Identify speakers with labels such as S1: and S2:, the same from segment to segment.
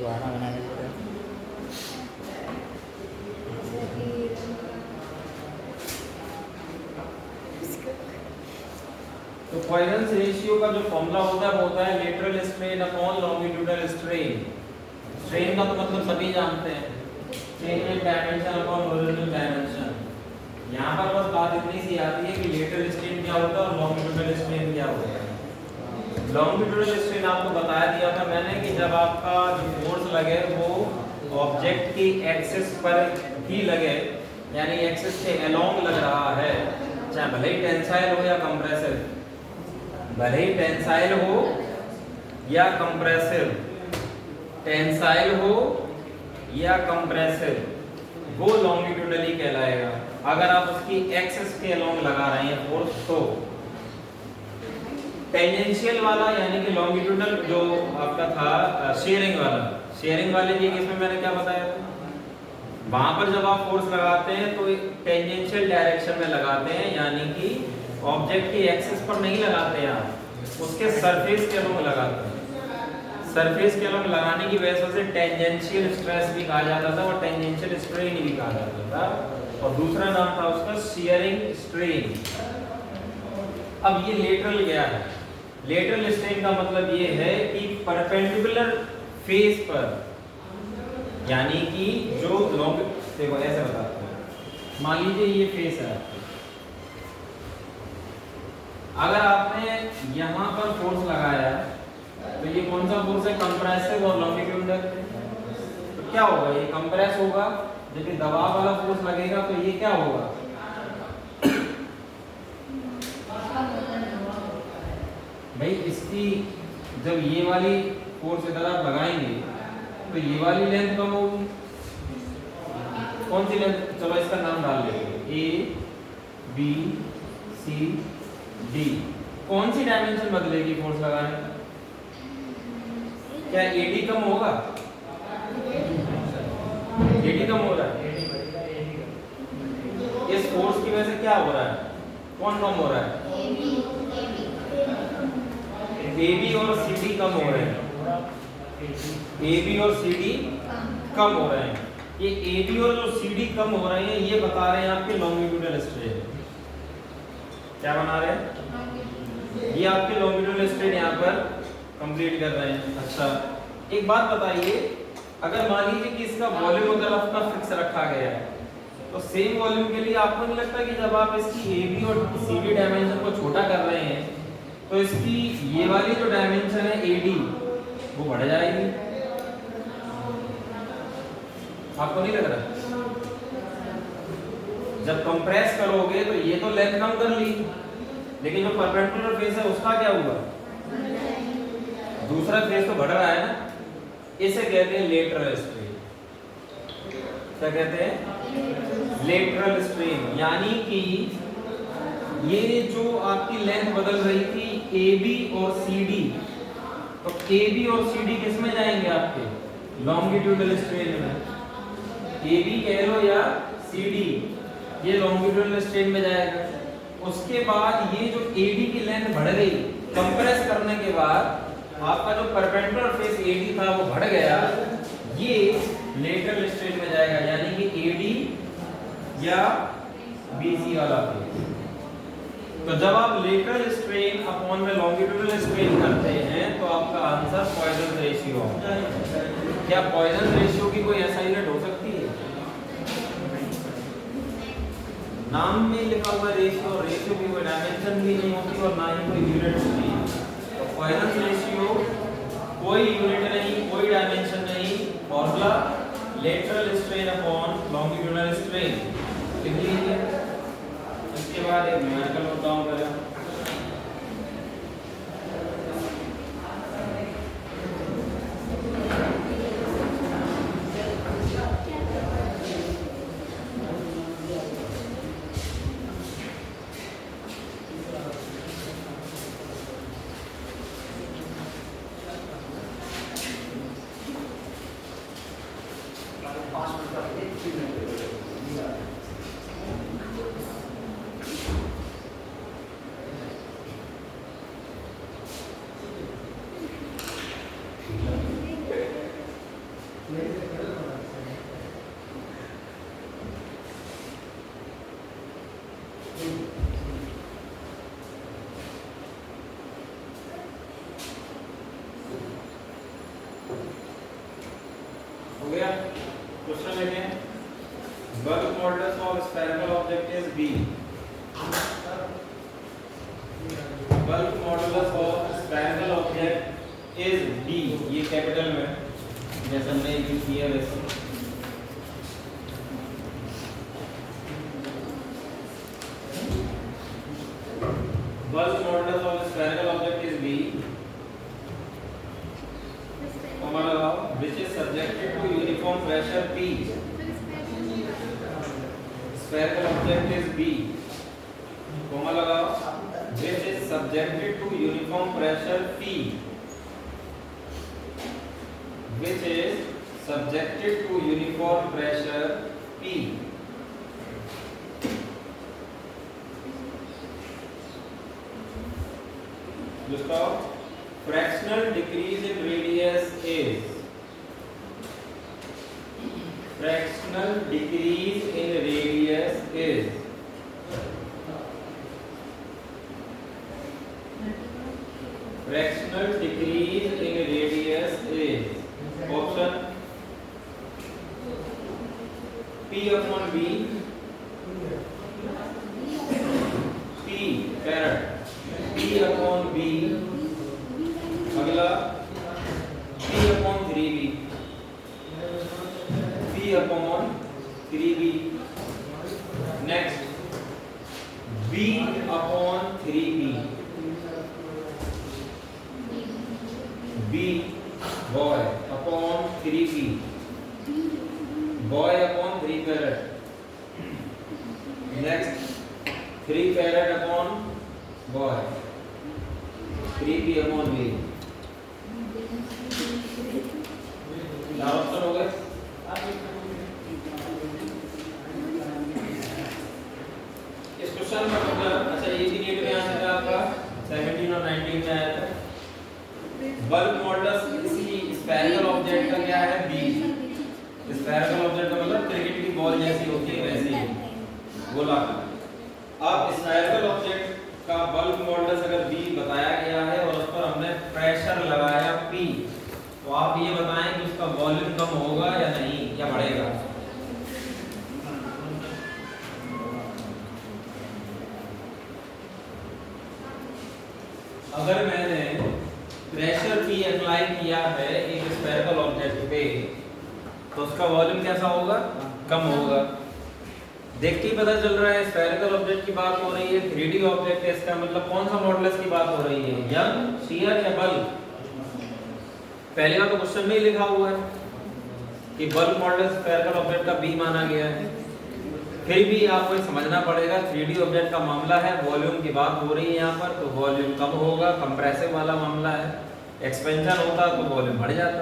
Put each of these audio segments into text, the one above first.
S1: दोबारा बनाने पड़े।
S2: तो पॉइजन रेशियो का जो फॉर्मूला होता है वो होता है lateral strain upon longitudinal strain. Strain का तो मतलब सभी जानते हैं, change in dimension upon original dimension. यहाँ पर बस बात इतनी सी आती है कि लेटरल स्ट्रेन क्या होता है और लॉन्गिट्यूडनल स्ट्रेन क्या होता है। लॉन्गिट्यूडनल स्ट्रेन आपको बताया दिया था मैंने कि जब आपका जो फोर्स लगे वो ऑब्जेक्ट की एक्सिस पर ही लगे, यानी एक्सिस के अलोंग लग रहा है, चाहे भले ही टेंसाइल हो या कंप्रेसिव, भले ही टेंसाइल हो या कंप्रेसिव, टेंसाइल हो या कंप्रेसिव, वो लॉन्गिट्यूडनली कहलाएगा। अगर आप उसकी एक्सिस के अलोंग लगा रहे हैं फोर्स तो टेंजेंशियल वाला यानी कि लॉन्गिट्यूडनल जो आपका था शेयरिंग वाला, शेयरिंग वाले के केस में मैंने क्या बताया था, वहां पर जब आप फोर्स लगाते हैं तो टेंजेंशियल डायरेक्शन में लगाते हैं, यानी कि ऑब्जेक्ट की एक्सिस पर नहीं लगाते हैं आप, उसके सरफेस के अलोंग लगाते हैं। सरफेस के अलोंग लगाने की वजह से टेंजेंशियल स्ट्रेस भी कहा जाता था और टेंजेंशियल स्ट्रेन भी कहा जाता था, और दूसरा नाम था उसका शियरिंग स्ट्रेन। अब ये लेटरल क्या है? लेटरल स्ट्रेन का मतलब ये है कि परपेंडिकुलर फेस पर, यानी कि जो लॉन्ग, देखो ऐसे बताते हैं, मान लीजिए ये फेस है, अगर आपने यहाँ पर फोर्स लगाया तो ये कौन सा फोर्स है? कंप्रेसिव और लॉन्गिट्यूडनल। तो क्या होगा? ये कंप्रेस होगा, जब ये दबाव वाला फोर्स लगेगा तो ये क्या होगा? भाई इसकी जब ये वाली फोर्स इधर आप लगाएंगे तो ये वाली लेंथ कम होगी। कौन सी लेंथ? चलो इसका नाम डाल लेंगे ए बी सी डी। कौन सी डायमेंशन बदलेगी फोर्स लगाने? क्या एडी कम होगा? एडी कम हो रहा है, इस फोर्स की वजह से क्या हो रहा है? कौन कम हो रहा है? AB और CD कम हो रहे हैं, AB और CD कम हो रहे हैं। ये AB और जो CD कम हो रहे हैं ये बता रहे हैं आपके लॉन्गिट्यूडनल स्ट्रेन। क्या बना रहे हैं? ये आपके लॉन्गिट्यूडनल स्ट्रेन यहाँ पर कंप्लीट कर रहे हैं। अच्छा एक बात बताइए, अगर मान लीजिए कि इसका वॉल्यूम अगर आपका फिक्स रखा गया है तो सेम वॉल्यूम के लिए आपको नहीं लगता कि जब आप इसकी AB और CD डायमेंशन को छोटा कर rहे हैं तो इसकी ये वाली जो डायमेंशन है AD वो बढ़ जाएगी? आपको नहीं लग रहा? जब कंप्रेस करोगे तो ये तो लेंथ कम कर ली, लेकिन जो परपेंडिकुलर फेस है उसका क्या हुआ? दूसरा फेस तो बढ़ रहा है ना। इसे कहते हैं लेटरल स्ट्रेन। क्या कहते हैं? Lateral strain. यानी कि ये जो आपकी लेंथ बदल रही थी AB और CD, तो AB और CD किस में जाएंगे आपके? लॉन्गिट्यूडनल स्ट्रेन में। AB कह लो या CD, ये लॉन्गिट्यूडनल स्ट्रेन में जाएगा। उसके बाद ये जो AD की लेंथ बढ़ गई कंप्रेस करने के बाद, आपका जो परपेंडिकुलर फेस AD था वो बढ़ गया, ये लेटरल स्ट्रेन में जाएगा, यानी कि AD या BC वाला फेस। तो जब आप लेटरल स्ट्रेन अपॉन में लॉन्गिट्यूडनल स्ट्रेन करते हैं तो आपका आंसर पॉइजन रेशियो होता है। क्या पॉइजन रेशियो की कोई ऐसा यूनिट हो सकती है? नाम में लिखा हुआ रेशियो, रेशियो की कोई डायमेंशन भी नहीं होती और ना ही कोई यूनिट होती है। तो पॉइजन रेशियो कोई यूनिट नहीं, कोई डायमेंशन नहीं, formula lateral strain upon longitudinal strain. लिख लीजिए। इसके बाद एक न्यूमेरिकल नोट डाउन करें। गया। क्वेश्चन देखें, bulk modulus of spherical object is b। Bulk modulus of spherical object is b, ये कैपिटल में जैसे हमने यूज किया वैसे। Bulk modulus of spherical object is b, which is subjected to uniform pressure P. Spherical object is b, which is subjected to uniform pressure P. Which is subjected to uniform pressure P. जिसका fractional decrease in radius is, fractional decrease in radius is, fractional decrease in radius is option P upon B, P farad, P upon B, अगला P upon 3B, P upon 3B, next B upon 3B, B boy upon 3B, boy upon 3 farad, next 3 farad upon boy, 3B upon B। चार option हो गए। इस question में मतलब अच्छा ये भी नीट में आया था आपका 17 और 19 में आया था। बल्क मॉडुलस किसी स्फेरिकल ऑब्जेक्ट का क्या है b। स्फेरिकल ऑब्जेक्ट का मतलब क्रिकेट की बॉल जैसी होती है वैसी ही गोलाकार। अब स्फेरिकल ऑब्जेक्ट का बल्क मॉडुलस अगर b बताया गया है और उस पर हमने प्रेशर लगाया p, तो आप ये बताएं कि उसका वॉल्यूम कम होगा या नहीं या बढ़ेगा। अगर मैंने प्रेशर P अप्लाई किया है एक स्फेरिकल ऑब्जेक्ट पे, तो उसका वॉल्यूम कैसा होगा? कम होगा। देख के ही पता चल रहा है स्फेरिकल ऑब्जेक्ट की बात हो रही है, 3D ऑब्जेक्ट है, इसका मतलब कौन सा मॉडुलस की बात हो रही है, यंग, शियर या बल्क? पहले का तो क्वेश्चन में ही लिखा हुआ है कि बल्क मॉडुलस स्फेरिकल ऑब्जेक्ट का b माना गया है। फिर भी आपको समझना पड़ेगा 3D ऑब्जेक्ट का मामला है, वॉल्यूम की बात हो रही है यहाँ पर, तो वॉल्यूम कम होगा, कंप्रेसिव वाला मामला है। एक्सपेंशन होता तो वॉल्यूम बढ़ जाता।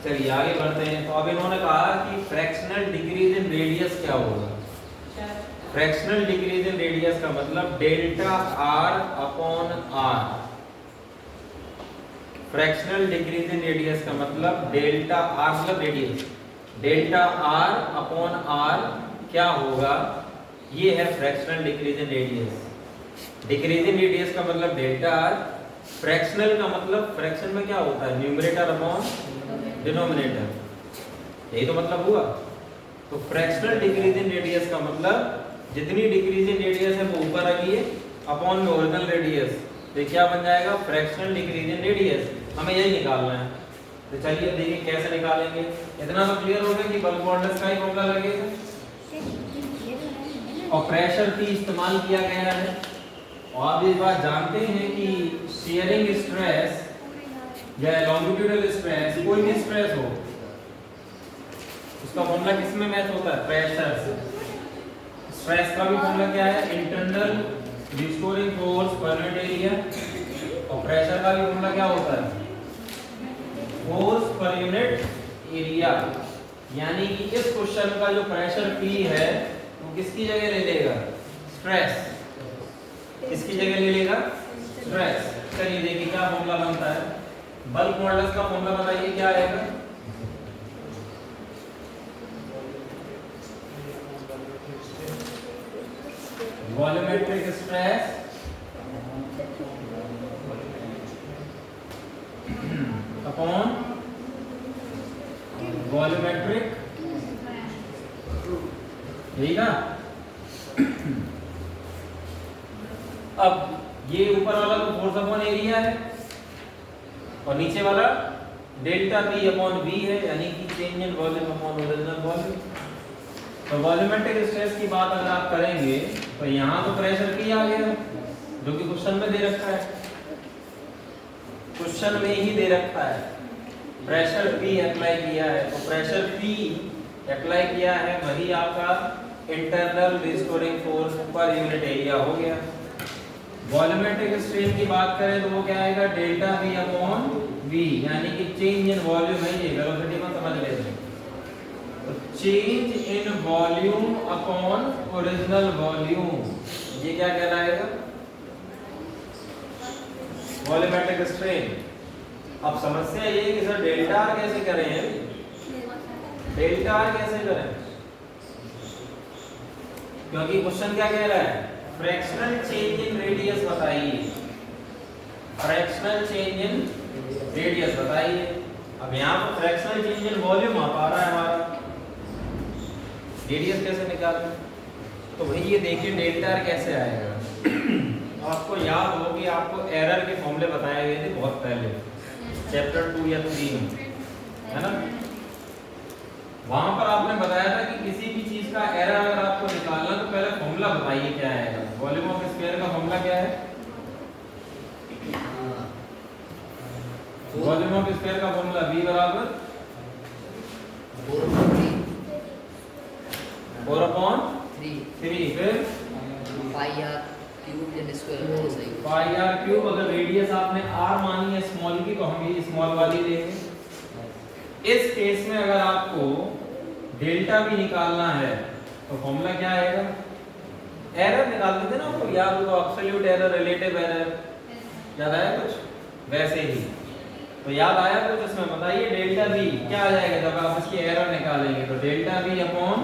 S2: चलिए आगे बढ़ते हैं। तो अब इन्होंने कहा कि फ्रैक्शनल डिक्रीज इन रेडियस क्या होगा। फ्रैक्शनल डिक्रीज इन रेडियस का मतलब delta r upon r। Fractional decrease in radius का मतलब डेल्टा r मतलब radius, delta r upon r क्या होगा, ये है fractional decrease in radius. Decrease in radius का मतलब डेल्टा r, फ्रैक्शनल का मतलब फ्रैक्शन में क्या होता है, न्यूमरेटर अपॉन डिनोमिनेटर, यही तो मतलब हुआ। तो फ्रैक्शनल डिक्रीज इन रेडियस का मतलब जितनी डिक्रीज इन रेडियस है वो ऊपर रखिए अपॉन में ओरिजिनल रेडियस, तो क्या बन जाएगा, फ्रैक्शनल डिक्रीज इन रेडियस। हमें यही निकालना है। तो चलिए देखिए कैसे निकालेंगे। इतना तो क्लियर हो गया कि बल्क मॉडुलस का ही फॉर्मूला लगेगा और प्रेशर P इस्तेमाल किया गया है। और आप ये बात जानते हैं कि शियरिंग स्ट्रेस या लॉन्गिट्यूडल स्ट्रेस, कोई भी स्ट्रेस हो, उसका फॉर्मूला किस में मैच होता है, प्रेशर से। स्ट्रेस का भी फॉर्मूला क्या है, internal restoring force per unit area, और प्रेशर का भी फॉर्मूला क्या होता है, फोर्स पर यूनिट एरिया। यानी कि इस क्वेश्चन का जो प्रेशर P है वो किसकी जगह ले लेगा, स्ट्रेस। किसकी जगह ले लेगा, स्ट्रेस। चलिए देखिए क्या फॉर्मूला बनता है। बल्क मॉडुलस का फॉर्मूला बताइए क्या आएगा, वॉल्यूमेट्रिक स्ट्रेस अपॉन वॉल्यूमेट्रिक, ठीक है। अब ये ऊपर वाला तो फोर्स अपॉन एरिया है और नीचे वाला डेल्टा V अपॉन V है, यानी कि change in volume upon original volume. तो वॉल्यूमेट्रिक स्ट्रेस की बात अगर आप करेंगे तो यहाँ तो प्रेशर P आ गया जो कि क्वेश्चन में दे रखा है, क्वेश्चन में ही दे रखा है, प्रेशर P अप्लाई किया है। तो प्रेशर P अप्लाई किया है, वही आपका internal restoring force per unit area हो गया। वॉल्यूमेट्रिक स्ट्रेन की बात करें तो वो क्या आएगा, डेल्टा V अपॉन V, यानी कि चेंज इन वॉल्यूम है, ये वेलोसिटी में समझ लेते हैं। तो change in volume upon original volume, ये क्या कहलाएगा, वॉल्यूमेट्रिक स्ट्रेन। अब समस्या ये है कि सर डेल्टा आर कैसे करें, डेल्टा आर कैसे करें, क्योंकि क्वेश्चन क्या कह रहा है, फ्रैक्शनल चेंज इन रेडियस बताइए, फ्रैक्शनल चेंज इन रेडियस बताइए। अब यहाँ पर फ्रैक्शनल चेंज इन वॉल्यूम आ पा रहा है हमारा, रेडियस कैसे निकालें, तो भाई ये देखिए डेल्टा आर कैसे आएगा। आपको याद हो कि आपको एरर के फॉर्मूले बताए गए थे बहुत पहले, चैप्टर 2 या 3 में, है ना। वहां पर आपने बताया था कि किसी भी चीज का एरर अगर आपको निकालना तो पहले फॉर्मूला बताइए क्या आएगा। वॉल्यूम ऑफ स्फीयर का फॉर्मूला क्या है, वॉल्यूम ऑफ स्फीयर का फॉर्मूला V बराबर 4/3, फिर
S1: पाई आर क्यूब या स्क्वायर सही,
S2: पाई आर क्यूब। अगर रेडियस आपने r मानी है स्मॉल की, तो हम ये स्मॉल वाली लेंगे। इस केस में अगर आपको डेल्टा भी निकालना है तो फॉर्मूला क्या आएगा, एरर निकालते थे ना आपको याद होगा, एब्सोल्यूट एरर, रिलेटिव एरर, याद आया कुछ, वैसे ही तो याद आया कुछ इसमें, बताइए डेल्टा V क्या आ जाएगा जब आप इसकी एरर निकालेंगे, तो डेल्टा V अपॉन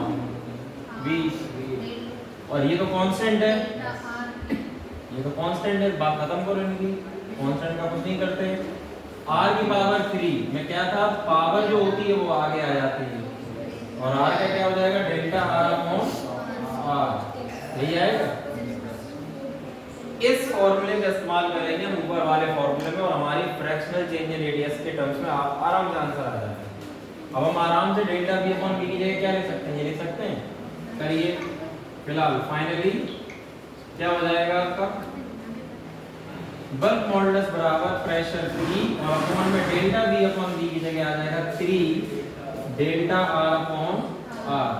S2: V, और ये तो कांस्टेंट है, ये तो कांस्टेंट है, बात खत्म करो इनकी, कांस्टेंट का कुछ नहीं करते। r की पावर 3 में क्या था, पावर जो होती है वो आगे आ जाती है, और r का क्या हो जाएगा, डेल्टा r अपॉन r, यही आएगा। इस फॉर्मूले का इस्तेमाल करेंगे हम ऊपर वाले फॉर्मूले में, और हमारी फ्रैक्शनल चेंज इन रेडियस के टर्म्स में आराम से आंसर आ जाएगा। अब हम आराम से डेल्टा V अपॉन V की जगह क्या लिख सकते हैं, ये लिख सकते हैं, करिए। फिलहाल फाइनली क्या हो जाएगा आपका, बल्क मॉडुलस बराबर प्रेशर P और अपॉन में डेल्टा V अपॉन V की जगह आ जाएगा 3 डेल्टा R अपॉन R।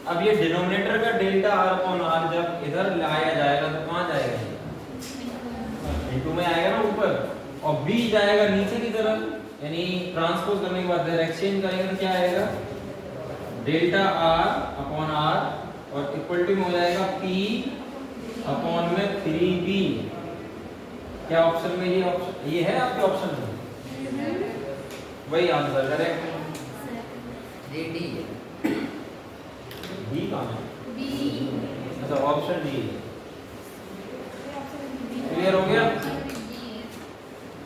S2: अब ये डिनोमिनेटर का डेल्टा R अपॉन R जब इधर लाया जाएगा तो कहाँ जाएगा, इनटू में आएगा ना ऊपर, और B जाएगा नीचे की तरफ, यानी ट्रांसपोज करने के बाद एक्सचेंज करेंगे तो क्या आएगा, डेल्टा R अपॉन R और इक्वल टू में हो जाएगा P अपॉन में 3B। क्या ऑप्शन में, ये ऑप्शन, ये है आपके ऑप्शन में, वही आंसर करेक्ट,
S1: डी
S2: बी कहाँ है, बी, अच्छा ऑप्शन डी। क्लियर हो गया,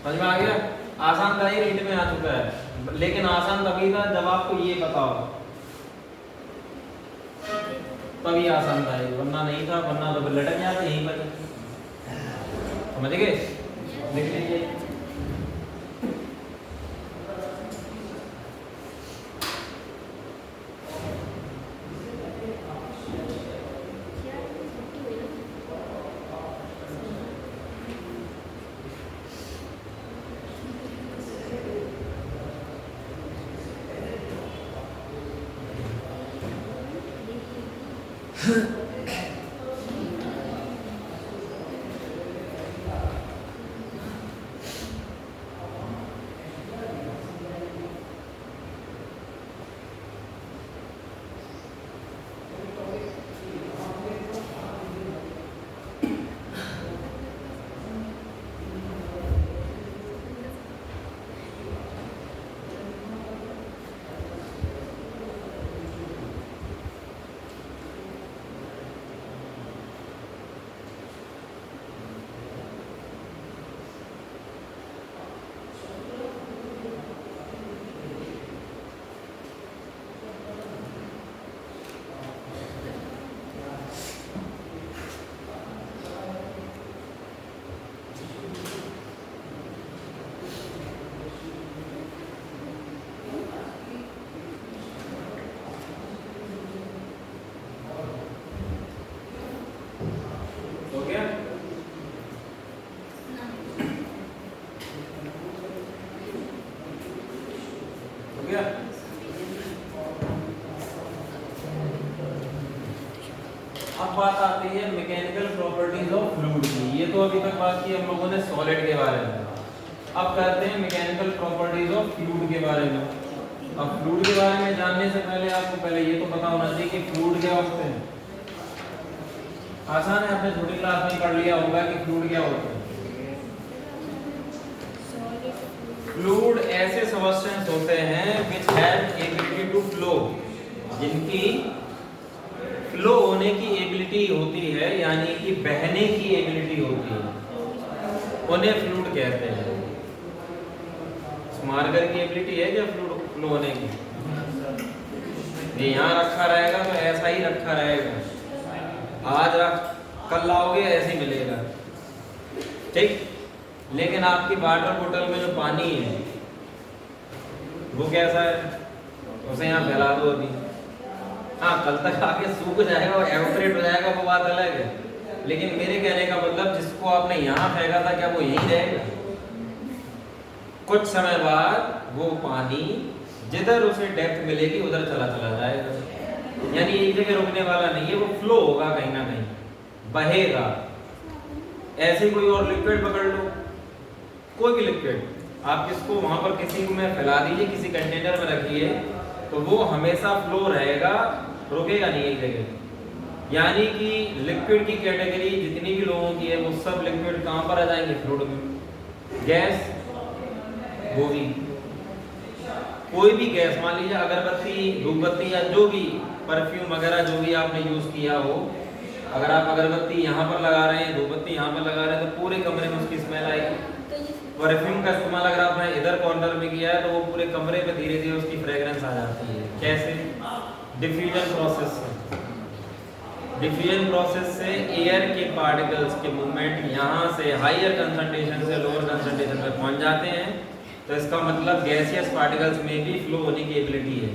S2: समझ में आ गया, आसान था, ये रीड में आ चुका है, लेकिन आसान तभी था जब आपको ये पता हो, तभी आसान था ये, वरना नहीं था, वरना तो लटक जाते यहीं पर। समझ गए, लिख लीजिए। अब बात आती है मैकेनिकल प्रॉपर्टीज ऑफ फ्लूइड की। ये तो अभी तक बात की हम लोगों ने सॉलिड के बारे में, अब करते हैं मैकेनिकल प्रॉपर्टीज ऑफ फ्लूइड के बारे में। अब फ्लूइड के बारे में जानने से पहले आपको पहले ये तो पता होना चाहिए कि फ्लूइड क्या होते हैं। आसान है, आपने छोटी क्लास में पढ़ लिया होगा कि फ्लूइड क्या होते हैं। फ्लूइड ऐसे सब्सटेंस होते हैं which have ability to flow, जिनकी फ्लो होने की एबिलिटी होती है, यानी कि बहने की एबिलिटी होती है, उन्हें फ्लूइड कहते हैं। मार्कर की एबिलिटी है क्या फ्लो होने की? ये यहाँ रखा रहेगा तो ऐसा ही रखा रहेगा, आज रख कल लाओगे ऐसे ही मिलेगा, ठीक। लेकिन आपकी वाटर बोतल में जो पानी है वो कैसा है, उसे यहाँ फैला दो अभी, हाँ कल तक आके सूख जाएगा और एवोपरेट हो जाएगा, वो बात अलग है। लेकिन मेरे कहने का मतलब जिसको आपने यहाँ फेंका था क्या वो यहीं रहेगा? कुछ समय बाद वो पानी जिधर उसे डेप्थ मिलेगी उधर चला जाएगा, यानी एक जगह रुकने वाला नहीं है, वो फ्लो होगा कहीं ना कहीं, बहेगा। ऐसे कोई और लिक्विड पकड़ लो, कोई भी लिक्विड आप किसको वहां पर किसी में फैला दीजिए, किसी कंटेनर में रखिए, तो वो हमेशा फ्लो रहेगा, रुकेगा नहीं एक जगह। यानी कि लिक्विड की कैटेगरी जितनी भी लोगों की है वो सब लिक्विड कहां पर आ जाएंगे? फ्लूइड में। गैस, वो भी कोई भी गैस, मान लीजिए अगरबत्ती, धूपबत्ती या जो भी परफ्यूम वगैरह जो भी आपने यूज किया हो, अगर आप अगरबत्ती यहाँ पर लगा रहे हैं, धूपबत्ती यहाँ पर लगा रहे हैं, तो पूरे कमरे में उसकी स्मेल आएगी। परफ्यूम का इस्तेमाल अगर आपने इधर कॉर्नर में किया है तो वो पूरे कमरे पे धीरे धीरे उसकी फ्रेग्रेंस आ जाती है। कैसे? डिफ्यूजन प्रोसेस से। डिफ्यूजन प्रोसेस से एयर के पार्टिकल्स के मूवमेंट यहाँ से हायर कंसंट्रेशन से लोअर कंसंट्रेशन में पहुँच जाते हैं, तो इसका मतलब गैसियस पार्टिकल्स में भी फ्लो होने की एबिलिटी है।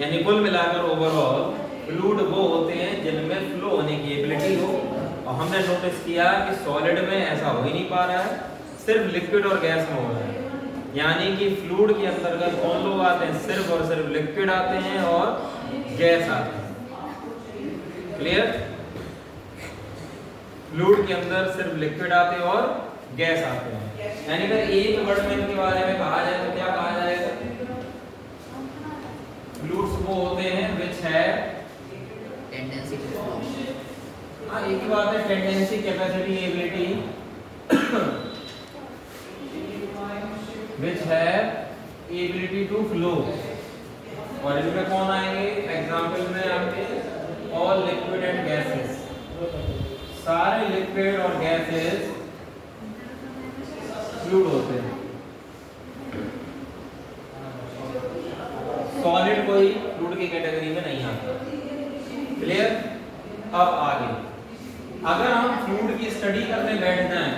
S2: यानी कुल मिलाकर ओवरऑल फ्लूइड वो होते हैं जिनमें फ्लो होने की एबिलिटी हो। और हमने नोटिस किया कि सॉलिड में ऐसा हो ही नहीं पा रहा है, सिर्फ लिक्विड और गैस में हो रहा है। यानी कि फ्लूइड के अंतर्गत कौन लोग आते हैं? सिर्फ और सिर्फ लिक्विड आते हैं और गैस आते हैं। क्लियर? फ्लूइड के अंदर सिर्फ लिक्विड आते हैं और गैस आते हैं। यानी अगर एक वर्ड में इनके बारे में कहा जाए तो क्या कहा जाएगा? फ्लूइड्स वो होते हैं which have
S1: tendency to flow.
S2: हाँ, एक ही बात है, tendency, capacity, ability, which have ability to flow। और इनमें कौन आएंगे? एग्जाम्पल में आपके ऑल लिक्विड एंड गैसेस, सारे लिक्विड और गैसेस फ्लूइड होते हैं। सॉलिड कोई फ्लूइड की कैटेगरी में नहीं आता। क्लियर? अब आगे अगर हम फ्लूइड की स्टडी करने बैठ जाएं,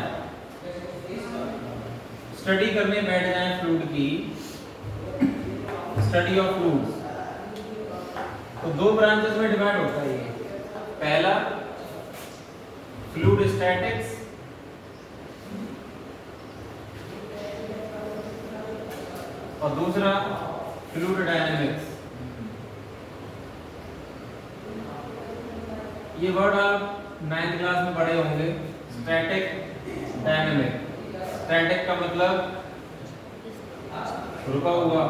S2: फ्लूइड की स्टडी ऑफ फ्लूइड्स, तो दो ब्रांचेस में डिवाइड होता है ये। पहला फ्लूइड स्टैटिक्स और दूसरा फ्लूइड डायनामिक्स। ये वर्ड आप 9th क्लास में पढ़े होंगे, स्टैटिक, डायनामिक। स्टैटिक का मतलब रुका हुआ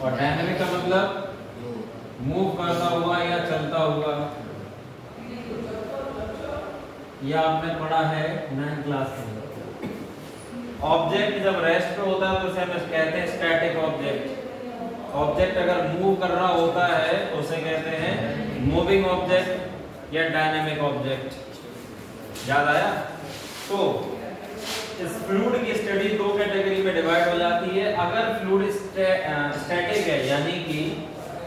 S2: और डायनामिक का मतलब मूव करता हुआ या चलता हुआ। यह आपने पढ़ा है 9th क्लास में। ऑब्जेक्ट जब रेस्ट पे होता है तो उसे हम कहते हैं स्टैटिक ऑब्जेक्ट। ऑब्जेक्ट अगर मूव कर रहा होता है तो उसे कहते हैं मूविंग ऑब्जेक्ट या डायनामिक ऑब्जेक्ट। याद आया? तो इस फ्लूइड की स्टडी दो कैटेगरी में डिवाइड हो जाती है। अगर फ्लूइड स्टैटिक है यानी कि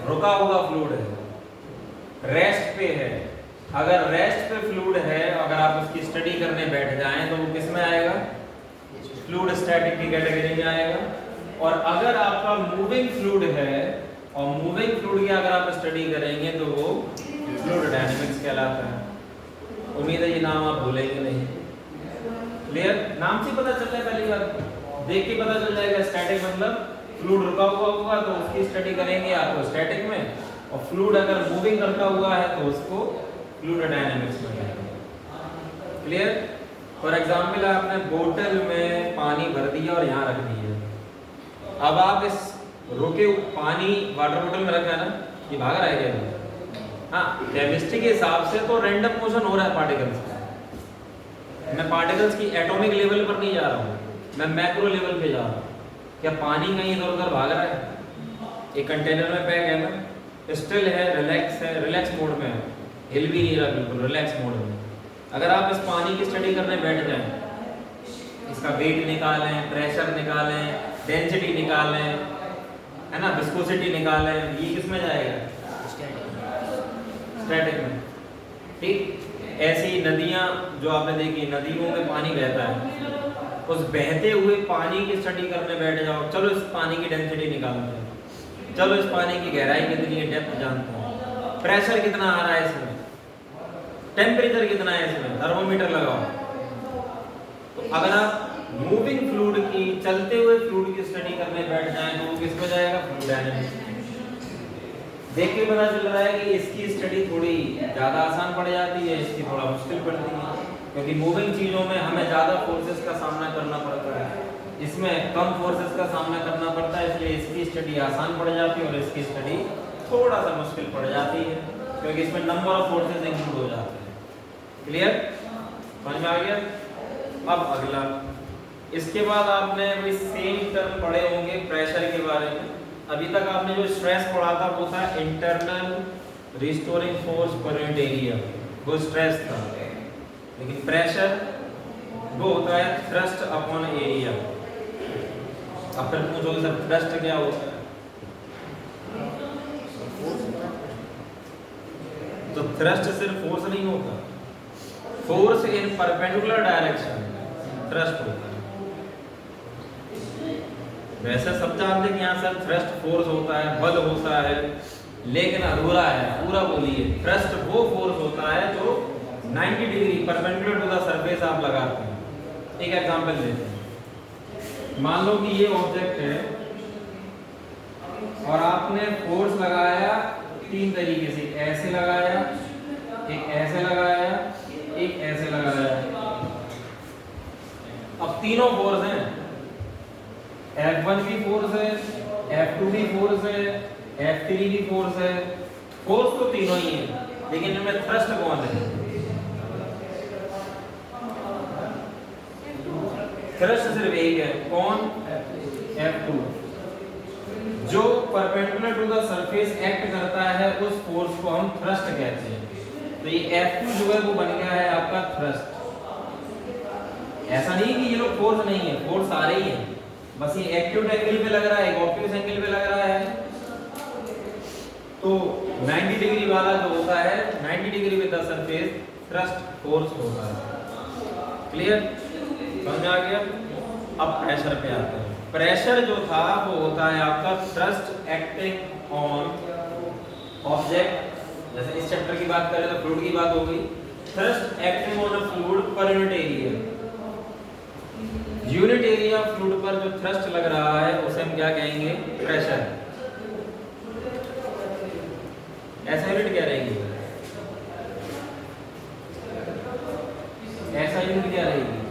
S2: रुका हुआ फ्लूइड है, रेस्ट पे है, अगर रेस्ट पे फ्लूइड है, अगर आप उसकी स्टडी करने बैठ जाएं तो वो किस में आएगा? फ्लूइड स्टैटिक की कैटेगरी में आएगा। और अगर आपका मूविंग फ्लूइड है और मूविंग फ्लूइड की अगर आप स्टडी करेंगे तो वो फ्लूइड डायनामिक्स कहलाता है। उम्मीद है ये नाम आप भूलेंगे नहीं। क्लियर? नाम से पता चल रहा है, पहली बार देख के पता चल जाएगा। स्टैटिक मतलब फ्लूइड रुका हुआ होगा तो उसकी स्टडी करेंगे आप तो स्टैटिक में, और फ्लूइड अगर मूविंग करता हुआ है तो उसको फ्लूइड डायनामिक्स में। क्लियर? फॉर एग्जाम्पल आपने बोतल में पानी भर दिया और यहाँ रख दिया। अब आप इस रोके पानी वाटर बोतल में रखा है ना, ये भाग रहा है क्या? हाँ, केमिस्ट्री के हिसाब से तो रैंडम मोशन हो रहा है पार्टिकल्स का। मैं पार्टिकल्स की एटॉमिक लेवल पर नहीं जा रहा हूँ, मैं मैक्रो लेवल पे जा रहा हूँ। क्या पानी कहीं इधर उधर भाग रहा है? एक कंटेनर में पैक है ना, स्टिल है, रिलैक्स मोड में है, हिल भी नहीं रहा, बिल्कुल रिलैक्स मोड में। अगर आप इस पानी की स्टडी करने बैठ जाएं, इसका वेट निकालें, प्रेशर निकालें, डेंसिटी निकालें, है ना, विस्कोसिटी निकालें, ये किस में जाएगा? स्टैटिक में। ठीक, ऐसी नदियां जो आपने देखी, नदियों में पानी बहता है, उस बहते हुए पानी की स्टडी करने बैठ जाओ, चलो इस पानी की डेंसिटी निकालते हैं, चलो इस पानी की गहराई कितनी है, डेप्थ जानते हैं, प्रेशर कितना आ रहा है इसमें, टेम्परेचर कितना है इसमें, थर्मोमीटर लगाओ। तो अगर आप मूविंग फ्लूइड की, चलते हुए फ्लूइड की स्टडी करने बैठ जाएं तो वो किस में जाएगा? Fluid dynamics. देख के पता चल रहा है कि इसकी स्टडी थोड़ी ज़्यादा आसान पड़ जाती है, इसकी थोड़ा मुश्किल पड़ती है, क्योंकि मूविंग चीज़ों में हमें ज़्यादा फोर्सेस का सामना करना पड़ता है, इसमें कम फोर्सेस का सामना करना पड़ता है, इसलिए इसकी स्टडी आसान पड़ जाती है और इसकी स्टडी थोड़ा सा मुश्किल पड़ जाती है, क्योंकि इसमें नंबर ऑफ फोर्सेस इंक्लूड हो जाते हैं। क्लियर? समझ में आ गया? अब अगला, इसके बाद आपने वही सेम टर्म पढ़े होंगे प्रेशर के बारे में। अभी तक आपने जो स्ट्रेस पढ़ा था वो था internal restoring force per unit area, वो स्ट्रेस था। लेकिन प्रेशर वो होता है थ्रस्ट अपॉन एरिया। अब फिर पूछोगे सर थ्रस्ट क्या होता है? तो थ्रस्ट सिर्फ फोर्स नहीं होता, force in perpendicular direction thrust होता है। वैसे सब जानते हैं कि यहाँ सर थ्रस्ट फोर्स होता है, बल होता है, लेकिन अधूरा है, पूरा बोलिए। थ्रस्ट वो फोर्स होता है जो 90 degree perpendicular to the surface आप लगाते हैं। एक एग्जांपल देते हैं, मान लो कि ये ऑब्जेक्ट है और आपने फोर्स लगाया तीन तरीके से, ऐसे लगाया, एक ऐसे लगाया, एक ऐसे लगाया। अब तीनों फोर्स हैं, F1 भी फोर्स है, F2 भी फोर्स है, F3 भी फोर्स है। फोर्स तो तीनों ही है, लेकिन इनमें थ्रस्ट कौन है? थ्रस्ट सिर्फ एक है, कौन? F2, जो perpendicular to the surface act करता है, उस फोर्स को हम थ्रस्ट कहते हैं। तो ये F2 जो है वो बन गया है आपका थ्रस्ट। ऐसा नहीं कि ये लोग फोर्स नहीं है, फोर्स सारे ही हैं, बस ये एक्यूट एंगल पे लग रहा है, ऑब्ट्यूस एंगल पे लग रहा है। तो 90 डिग्री वाला जो होता है, 90 degree with the surface, thrust force होता है। क्लियर? समझ में आ गया? अब प्रेशर पे आते हैं। प्रेशर जो था वो होता है आपका थ्रस्ट एक्टिंग ऑन ऑब्जेक्ट। जैसे इस चैप्टर की बात करें तो फ्लूइड की बात हो गई। Thrust acting on a fluid per unit area. Unit area fluid पर जो थ्रस्ट लग रहा है उसे हम क्या कहेंगे? प्रेशर। ऐसा यूनिट क्या रहेगी? ऐसा यूनिट क्या रहेगी?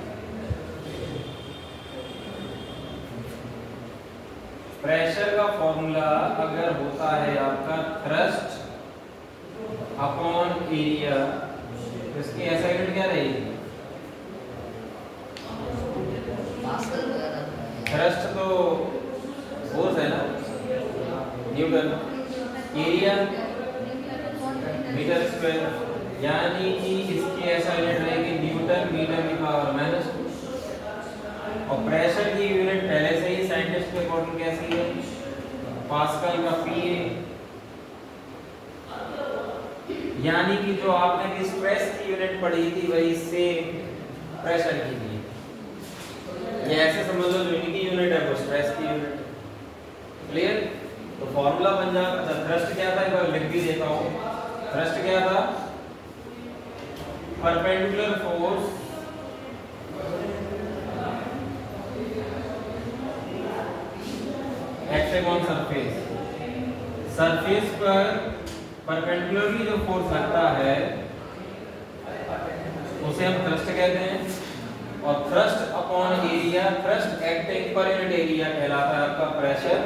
S2: प्रेशर का फॉर्मूला अगर होता है आपका थ्रस्ट अपॉन एरिया, तो इसकी ऐसा यूनिट क्या रहेगी? थ्रस्ट तो फोर्स है ना, न्यूटन, एरिया मीटर स्क्वायर, यानी कि इसकी ऐसा यूनिट रहेगी न्यूटन मीटर की पावर माइनस। और प्रेशर की यूनिट पहले से ही साइंटिस्ट के अकॉर्डिंग कैसी है? पास्कल का पीए। यानी कि जो आपने स्ट्रेस की यूनिट पढ़ी थी वही सेम प्रेशर की भी। ये ऐसे समझ लो जो इनकी यूनिट है वो स्ट्रेस की यूनिट। क्लियर? तो फॉर्मूला बन जाता। थ्रस्ट क्या था, एक बार लिख भी देता हूँ। थ्रस्ट क्या था? Perpendicular force acting on surface. Surface पर परपेंडिकुलरली जो फोर्स लगता है उसे हम थ्रस्ट कहते हैं। और thrust upon area, thrust acting per unit area कहलाता है आपका प्रेशर।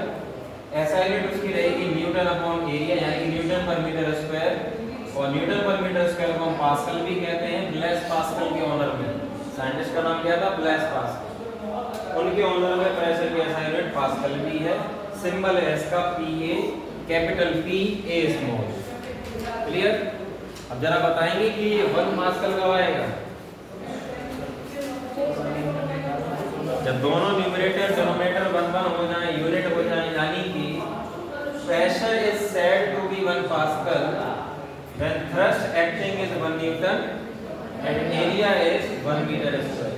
S2: SI यूनिट उसकी रहेगी न्यूटन अपॉन एरिया यानी कि न्यूटन पर मीटर स्क्वायर, और न्यूटन पर मीटर स्क्वायर को हम पास्कल भी कहते हैं। ब्लेस पास्कल के ऑनर में, साइंटिस्ट का नाम क्या था? Blaise Pascal. उनके ऑनर में प्रेशर की SI यूनिट पास्कल भी है। सिंबल है इसका PA, capital P A small. Clear? अब जरा बताएंगे कि 1 पास्कल कब आएगा? जब दोनों न्यूमरेटर डिनोमिनेटर 1 हो जाए, यूनिट हो जाए, यानी कि pressure is said to be 1 pascal when thrust acting is 1 newton and area is 1 metre square,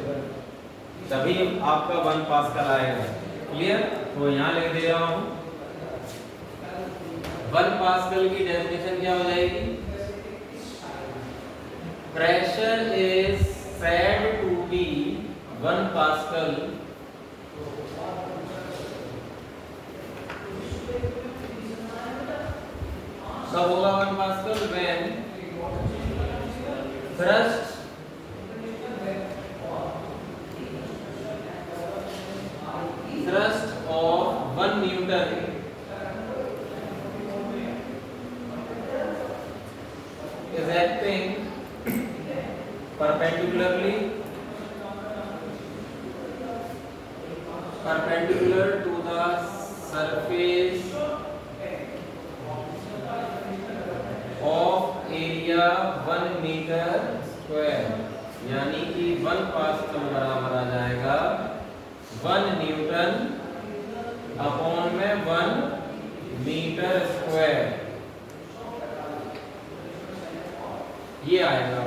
S2: तभी आपका 1 पास्कल आएगा। क्लियर? तो यहाँ लिख दे रहा हूँ 1 पास्कल की डेफिनेशन क्या हो जाएगी? Pressure is said to be 1 pascal कब होगा 1 pascal? When thrust of 1 newton is acting perpendicular to the surface of area 1 metre square, यानी कि 1 पास्कल बराबर आ जाएगा 1 न्यूटन अपॉन में 1 मीटर स्क्वायर, ये आएगा।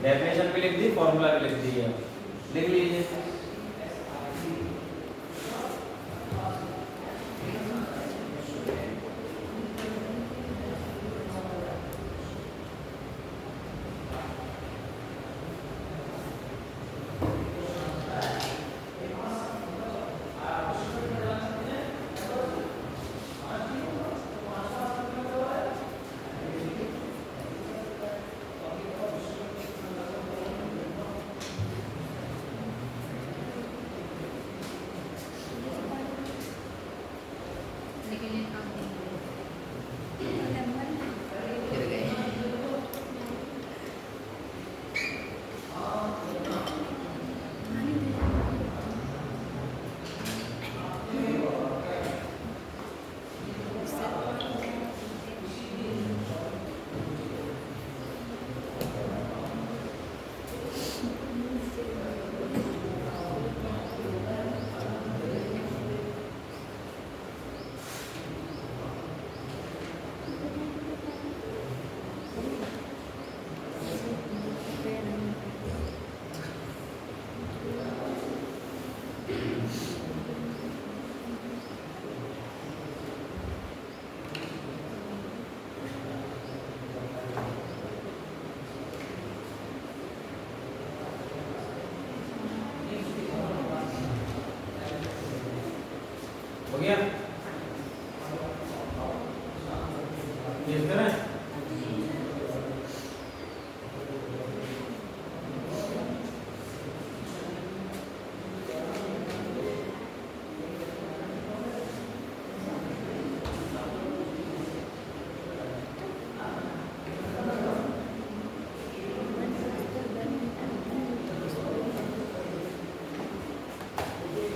S2: डेफिनेशन भी लिख दी, फॉर्मूला भी लिख दिया, लिख लीजिए। हो गया? इस तरह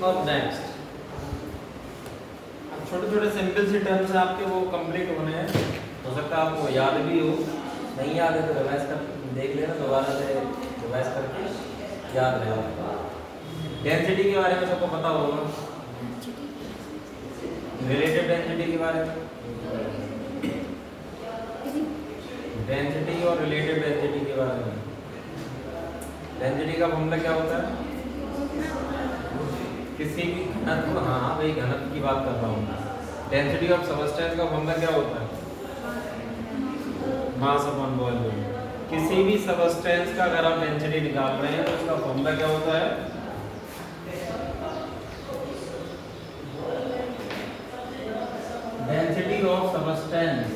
S2: अब नेक्स्ट छोटे-छोटे सिंपल से टर्म्स आपके वो कंप्लीट होने हैं। हो सकता है आपको याद भी हो, नहीं याद है तो रिवाइज कर देख लेना, दोबारा से रिवाइज करके याद रहेगा। डेंसिटी के बारे में सबको पता होगा, रिलेटिव डेंसिटी के बारे में, डेंसिटी और रिलेटिव डेंसिटी के बारे में। डेंसिटी का फॉर्मूला क्या होता है? किसी भी घनत्व, हाँ भाई घनत्व की बात कर रहा हूँ। डेंसिटी ऑफ सबस्टेंस का फॉर्मूला क्या होता है? Mass upon volume. किसी भी सबस्टेंस का अगर आप डेंसिटी निकाल रहे हैं तो उसका फॉर्मूला क्या होता है? डेंसिटी ऑफ सबस्टेंस,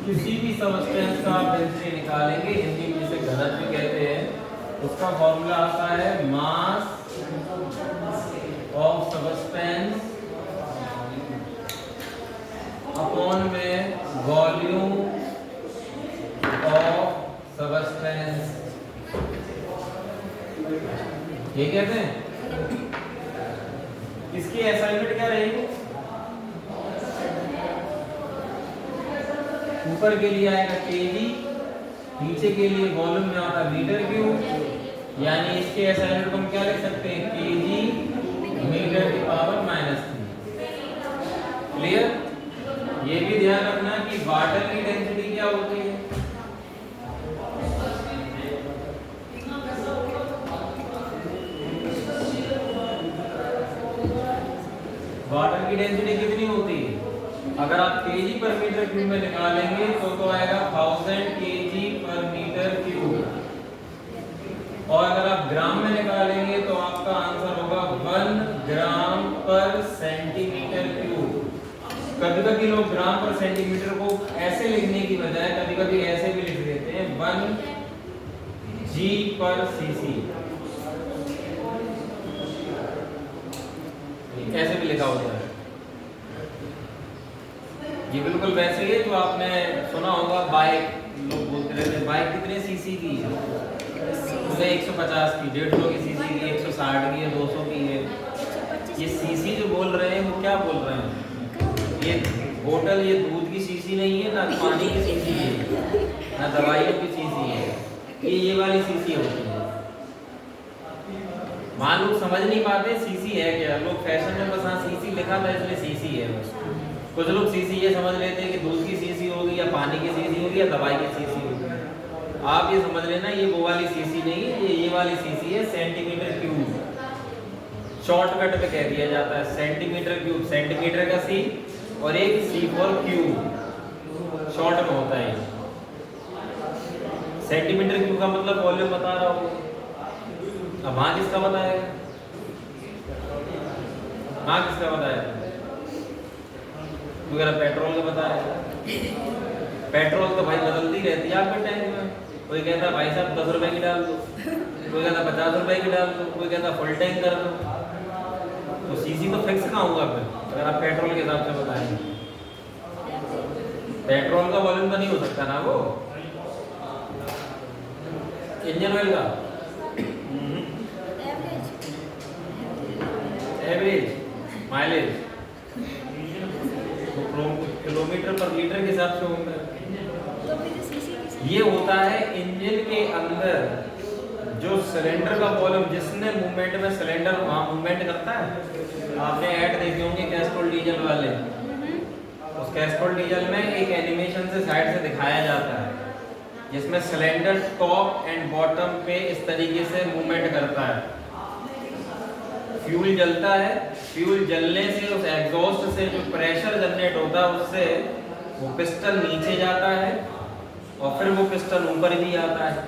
S2: किसी भी सब्सटेंस का आप डेंसिटी निकालेंगे, हिंदी में जिसे घनत्व कहते हैं, उसका फॉर्मूला आता है मास ऑफ सब्सटेंस अपॉन में वॉल्यूम ऑफ सब्सटेंस, ये कहते हैं। इसकी असाइनमेंट क्या रहेगी? ऊपर के लिए आएगा केजी, नीचे के लिए वॉल्यूम में आता मीटर क्यूब, यानी इसके असाइनमेंट को हम क्या लिख सकते हैं? केजी मीटर की पावर -3। क्लियर? ये भी ध्यान रखना कि वाटर की डेंसिटी क्या होती है। वाटर की डेंसिटी कितनी होती है? अगर आप केजी पर मीटर क्यूब में निकालेंगे तो आएगा 1000 केजी पर मीटर क्यूब, और अगर आप ग्राम में निकालेंगे तो आपका आंसर होगा 1 ग्राम पर सेंटीमीटर क्यूब। कभी कभी लोग ग्राम पर सेंटीमीटर को ऐसे लिखने की बजाय कभी कभी ऐसे भी लिख देते हैं 1 जी पर सीसी, ऐसे भी लिखा होता है। ये बिल्कुल वैसे ही है जो आपने सुना होगा, बाइक लोग बोलते रहते हैं बाइक कितने सीसी की है, मुझे 150 की, 150 की सीसी की, 160 की है, 200 की है। ये सीसी जो बोल रहे हैं वो क्या बोल रहे हैं? ये बोतल, ये दूध की सीसी नहीं है, ना पानी की सीसी है, ना दवाइयों की सीसी है, ये वाली सीसी होती है। मान लोग समझ नहीं पाते सीसी है क्या, लोग फैशन में बस हाँ सीसी लिखा था इसलिए सीसी है बस। कुछ लोग सीसी ये समझ लेते हैं कि दूध की सीसी होगी या पानी की सीसी होगी या दवाई की सीसी होगी। आप ये समझ लेना ये वो वाली सीसी नहीं है, ये वाली सीसी है सेंटीमीटर क्यूब। शॉर्टकट में कह दिया जाता है सेंटीमीटर क्यूब, सेंटीमीटर का सी और एक सी फॉर क्यूब, शॉर्ट में होता है। सेंटीमीटर क्यूब का मतलब वॉल्यूम बता रहा हूँ। अब वहां किसका बताएगा? हाँ किसका बताएगा? वगैरह पेट्रोल का बताएगा। पेट्रोल तो भाई बदलती रहती है आपके टैंक में। कोई कहता है भाई साहब 10 रुपए की डाल दो, कोई कहता 50 रुपए की डाल दो, कोई कहता फुल टैंक कर दो। तो सीसी तो फिक्स कहाँ होगा फिर अगर आप पेट्रोल के हिसाब से बताएंगे? पेट्रोल का वॉल्यूम तो नहीं हो सकता ना वो, इंजन ऑयल का एवरेज माइलेज तो किलोमीटर पर लीटर के हिसाब से होता है। ये होता है इंजन के अंदर जो सिलेंडर का वॉल्यूम, जिसने मूवमेंट में सिलेंडर वहां मूवमेंट करता है। आपने ऐड देखे होंगे कैस्ट्रोल डीजल वाले, उस कैस्ट्रोल डीजल में एक एनिमेशन से साइड से दिखाया जाता है जिसमें सिलेंडर टॉप एंड बॉटम पे इस तरीके से मूवमेंट करता है। फ्यूल जलता है, फ्यूल जलने से उस एग्जॉस्ट से जो प्रेशर जनरेट होता है उससे वो पिस्टन नीचे जाता है और फिर वो पिस्टन ऊपर भी आता है।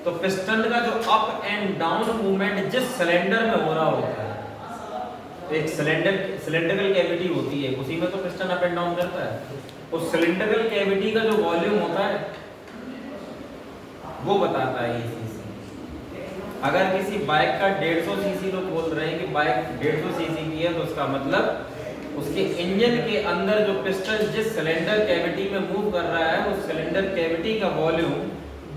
S2: तो पिस्टन का जो अप एंड डाउन मूवमेंट जिस सिलेंडर में हो रहा होता है, एक सिलेंड्रिकल कैविटी होती है, उसी में तो पिस्टन अप एंड डाउन करता है। उस सिलेंड्रिकल कैविटी का जो वॉल्यूम होता है वो बताता है ये सीसी। अगर किसी बाइक का 150 सीसी लोग बोल रहे हैं कि बाइक 150 सीसी की है, तो उसका मतलब उसके इंजन के अंदर जो पिस्टन जिस सिलेंडर कैविटी में मूव कर रहा है उस सिलेंडर कैविटी का वॉल्यूम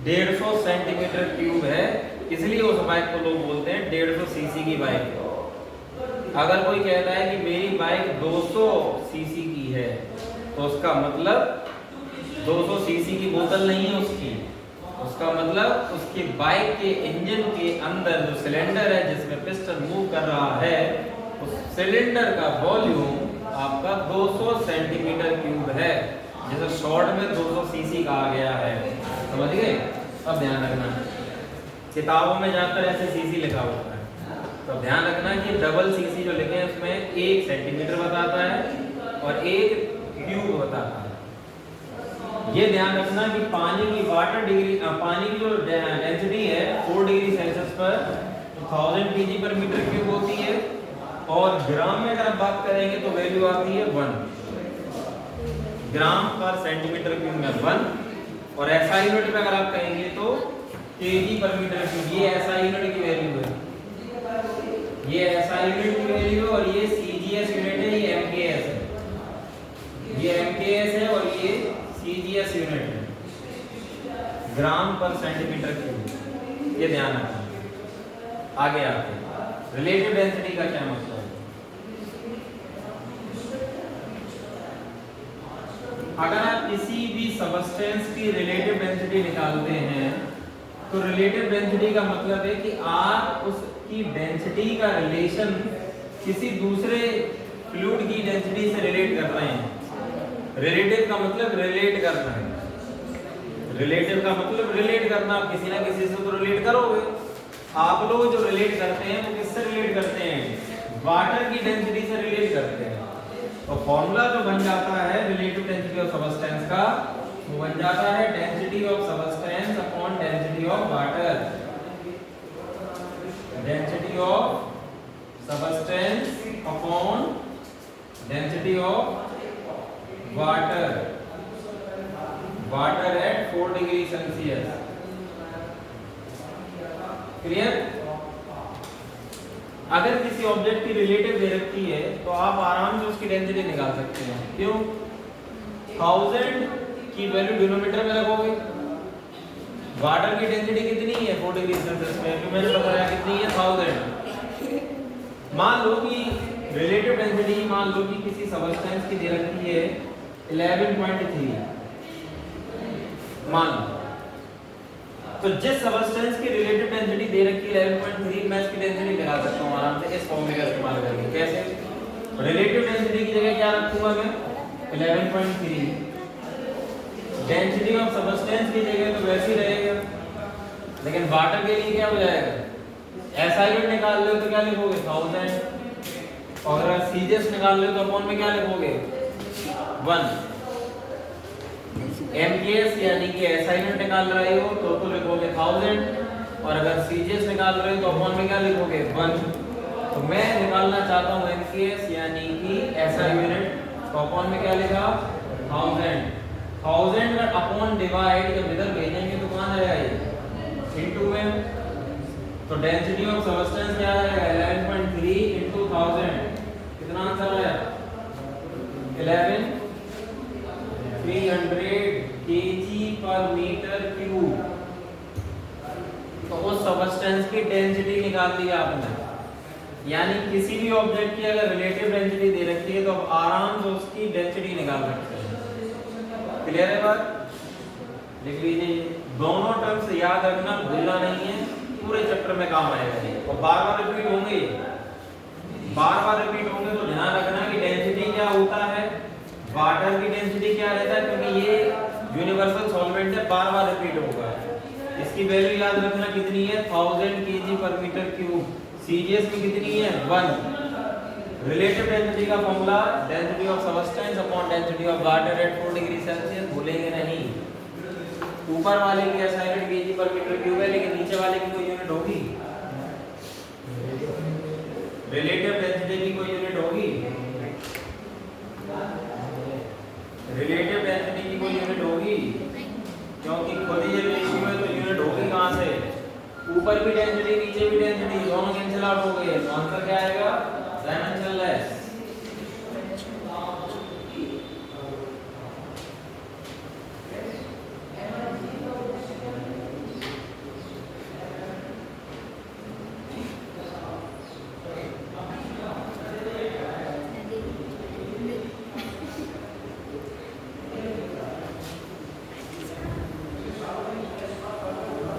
S2: 150 सेंटीमीटर क्यूब है, इसलिए उस बाइक को लोग बोलते हैं 150 सीसी की बाइक। अगर कोई कहता है कि मेरी बाइक 200 सीसी की है, तो उसका मतलब 200 सीसी की बोतल नहीं है उसकी, उसका मतलब उसकी बाइक के इंजन के अंदर जो सिलेंडर है जिसमें पिस्टन मूव कर रहा है, उस सिलेंडर का वॉल्यूम आपका 200 सेंटीमीटर क्यूब है, जैसे शॉर्ट में 200 सीसी कहा गया है। समझ गए? अब ध्यान रखना, किताबों में जाकर ऐसे सीसी लिखा होता है, तो ध्यान रखना कि डबल सीसी जो लिखे हैं उसमें 1 सेंटीमीटर बताता है और 1 क्यूब बताता है। ये ध्यान रखना कि पानी की पानी की जो डेंसिटी है 4 डिग्री सेल्सियस पर 1000 kg पर मीटर क्यूब होती है, और ग्राम में अगर बात करेंगे तो वैल्यू आती है 1 ग्राम पर सेंटीमीटर क्यूब में 1, और एसआई यूनिट में अगर आप कहेंगे तो केजी पर मीटर क्यूब, ये एसआई यूनिट की वैल्यू है, ये एसआई यूनिट की वैल्यू है, और ये सीजीएस यूनिट है, ये एमकेएस है, ये एमकेएस है और ये सीजीएस यूनिट है, ग्राम पर सेंटीमीटर क्यूब। ये ध्यान रखना। आगे आते हैं रिलेटिव डेंसिटी का क्या मतलब है। अगर आप किसी भी सबस्टेंस की रिलेटिव डेंसिटी निकालते हैं तो रिलेटिव डेंसिटी का मतलब है कि आप उसकी डेंसिटी का रिलेशन किसी दूसरे फ्लूइड की डेंसिटी से रिलेट कर रहे हैं। रिलेटिव का मतलब रिलेट करना है, रिलेटिव का मतलब रिलेट करना, आप किसी ना किसी से तो रिलेट करोगे। आप लोग जो रिलेट करते हैं वो किससे रिलेट करते हैं, वाटर की डेंसिटी से रिलेट करते हैं। तो फॉर्मूला जो बन जाता है रिलेटिव डेंसिटी ऑफ सबस्टेंस का, वो बन जाता है density of substance upon density of water. Density of substance upon density of water, water at 4 degree Celsius. Clear. अगर किसी ऑब्जेक्ट की रिलेटिव दे रखी है तो आप आराम से उसकी डेंसिटी निकाल सकते हैं। क्यों? 1000 की वैल्यू डिनोमिनेटर में लगोगे, वाटर की डेंसिटी कितनी है 4 डिग्री सेल्सियस में, तो मैंने बताया कितनी है 1000। मान लो कि रिलेटिव डेंसिटी, मान लो कि किसी सबस्टेंस की दे रखी है 11.3, मान लो। तो जिस सबस्टेंस की रिलेटिव डेंसिटी दे रखी है 11.3, मैं इसकी डेंसिटी निकाल सकता हूं आराम से इस फॉर्मूले का इस्तेमाल करके। कैसे? रिलेटिव डेंसिटी की जगह क्या रखूंगा मैं 11.3, डेंसिटी ऑफ सबस्टेंस की जगह तो वैसे ही रहेगा, लेकिन वाटर के लिए क्या हो जाएगा, एसआई यूनिट निकाल लो तो क्या लिखोगे 1000, और अगर सीजीएस निकाल लो तो अपॉन में क्या लिखोगे 1। एमकेएस यानी कि एसआई यूनिट निकाल रहे हो तो लिखोगे 1000, और अगर सीजीएस निकाल रहे हो तो अपॉन में क्या लिखोगे 1। तो मैं निकालना चाहता हूं एमकेएस यानी कि एसआई यूनिट, तो अपॉन में क्या लिखा 1000। 1000 का अपॉन डिवाइड जब इधर भेजेंगे तो कहां जाएगा ये इनटू में, तो डेंसिटी ऑफ सबस्टेंस क्या आएगा 11.3 इनटू 1000। कितना आंसर आया 11 300 kg पर मीटर क्यूब। तो उस सबस्टेंस की डेंसिटी निकाल ली आपने। यानी किसी भी ऑब्जेक्ट की अगर रिलेटिव डेंसिटी दे रखी है तो आप आराम से उसकी डेंसिटी निकाल सकते हैं। क्लियर है बात? लिख लीजिए, दोनों टर्म्स याद रखना, भूलना नहीं है, पूरे चैप्टर में काम आएगा ये, और बार बार रिपीट होंगे, बार बार रिपीट होंगे। तो ध्यान रखना कि डेंसिटी क्या होता है, वाटर की डेंसिटी क्या रहता है, क्योंकि ये यूनिवर्सल सॉल्वेंट है, बार बार रिपीट होगा। इसकी वैल्यू याद रखना कितनी है 1000 kg पर मीटर क्यूब। सीजीएस में कितनी है 1। रिलेटिव डेंसिटी का formula density of substance upon density of water at 4 degree Celsius, भूलेंगे नहीं। ऊपर वाले की एसआई यूनिट केजी पर मीटर क्यूब है, लेकिन नीचे वाले की कोई यूनिट होगी, रिलेटिव डेंसिटी की कोई यूनिट होगी, रिलेटिव डेंसिटी की कोई यूनिट होगी, क्योंकि खुद ही ये रेशियो है तो यूनिट होगी कहां से, ऊपर भी डेंसिटी नीचे भी डेंसिटी, दोनों कैंसिल आउट हो गए, तो आंसर क्या आएगा डायमेंशनलेस।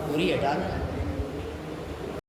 S1: पूरी हटा देना।